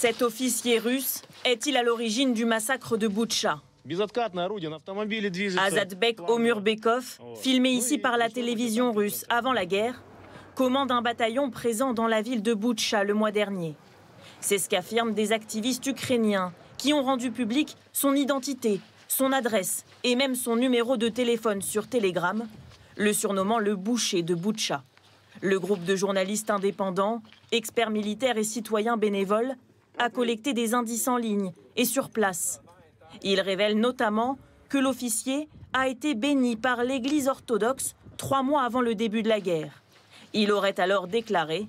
Cet officier russe est-il à l'origine du massacre de Boutcha? Azatbek Omurbekov, filmé ici par la télévision russe avant la guerre, commande un bataillon présent dans la ville de Boutcha le mois dernier. C'est ce qu'affirment des activistes ukrainiens qui ont rendu public son identité, son adresse et même son numéro de téléphone sur Telegram, le surnommant le boucher de Boutcha. Le groupe de journalistes indépendants, experts militaires et citoyens bénévoles a collecté des indices en ligne et sur place. Il révèle notamment que l'officier a été béni par l'Église orthodoxe 3 mois avant le début de la guerre. Il aurait alors déclaré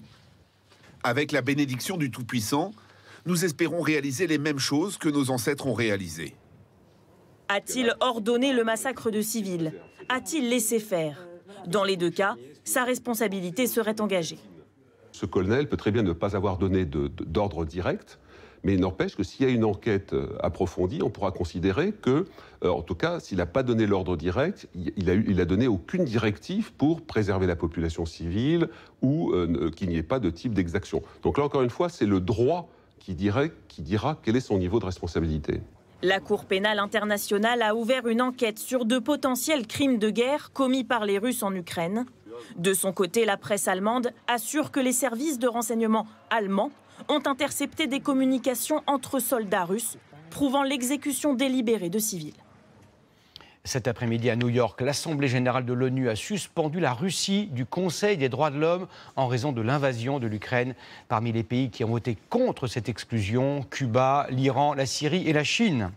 « Avec la bénédiction du Tout-Puissant, nous espérons réaliser les mêmes choses que nos ancêtres ont réalisées. » A-t-il ordonné le massacre de civils? A-t-il laissé faire? Dans les deux cas, sa responsabilité serait engagée. Ce colonel peut très bien ne pas avoir donné d'ordre direct, mais il n'empêche que s'il y a une enquête approfondie, on pourra considérer que, en tout cas, s'il n'a pas donné l'ordre direct, il a donné aucune directive pour préserver la population civile ou qu'il n'y ait pas de type d'exaction. Donc là, encore une fois, c'est le droit qui dira quel est son niveau de responsabilité. La Cour pénale internationale a ouvert une enquête sur de potentiels crimes de guerre commis par les Russes en Ukraine. De son côté, la presse allemande assure que les services de renseignement allemands ont intercepté des communications entre soldats russes, prouvant l'exécution délibérée de civils. Cet après-midi à New York, l'Assemblée générale de l'ONU a suspendu la Russie du Conseil des droits de l'homme en raison de l'invasion de l'Ukraine. Parmi les pays qui ont voté contre cette exclusion, Cuba, l'Iran, la Syrie et la Chine.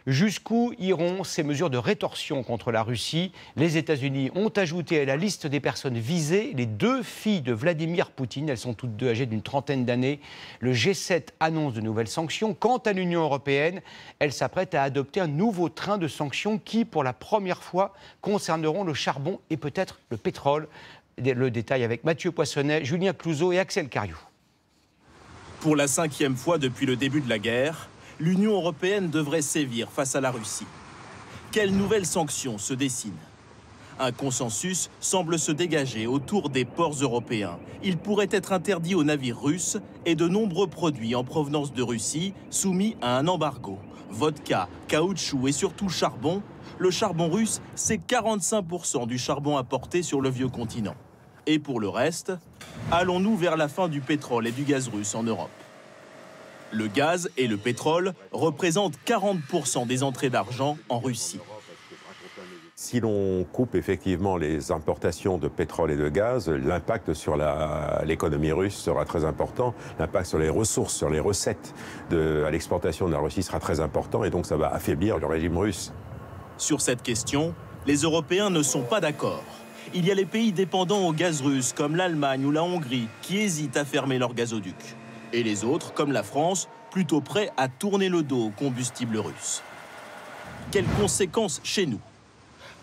Jusqu'où iront ces mesures de rétorsion contre la Russie? Les États-Unis ont ajouté à la liste des personnes visées les 2 filles de Vladimir Poutine. Elles sont toutes 2 âgées d'une trentaine d'années. Le G7 annonce de nouvelles sanctions. Quant à l'Union européenne, elle s'apprête à adopter un nouveau train de sanctions qui, pour la première fois, concerneront le charbon et peut-être le pétrole. Le détail avec Mathieu Poissonnet, Julien Clouzot et Axel Cariou. Pour la 5e fois depuis le début de la guerre, l'Union européenne devrait sévir face à la Russie. Quelles nouvelles sanctions se dessinent? Un consensus semble se dégager autour des ports européens. Il pourrait être interdit aux navires russes et de nombreux produits en provenance de Russie soumis à un embargo. Vodka, caoutchouc et surtout charbon. Le charbon russe, c'est 45% du charbon importé sur le vieux continent. Et pour le reste, allons-nous vers la fin du pétrole et du gaz russe en Europe? Le gaz et le pétrole représentent 40% des entrées d'argent en Russie. Si l'on coupe effectivement les importations de pétrole et de gaz, l'impact sur l'économie russe sera très important. L'impact sur les ressources, sur les recettes à l'exportation de la Russie sera très important et donc ça va affaiblir le régime russe. Sur cette question, les Européens ne sont pas d'accord. Il y a les pays dépendants au gaz russe comme l'Allemagne ou la Hongrie qui hésitent à fermer leurs gazoducs. Et les autres, comme la France, plutôt prêts à tourner le dos au combustible russe. Quelles conséquences chez nous?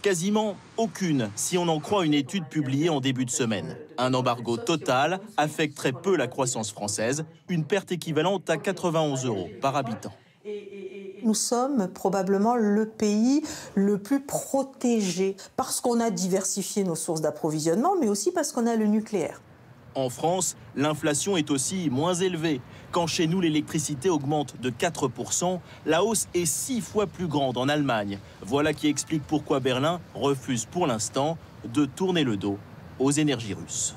Quasiment aucune, si on en croit une étude publiée en début de semaine. Un embargo total affecterait peu la croissance française, une perte équivalente à 91 € par habitant. Nous sommes probablement le pays le plus protégé, parce qu'on a diversifié nos sources d'approvisionnement, mais aussi parce qu'on a le nucléaire. En France, l'inflation est aussi moins élevée. Quand chez nous l'électricité augmente de 4%, la hausse est 6 fois plus grande en Allemagne. Voilà qui explique pourquoi Berlin refuse pour l'instant de tourner le dos aux énergies russes.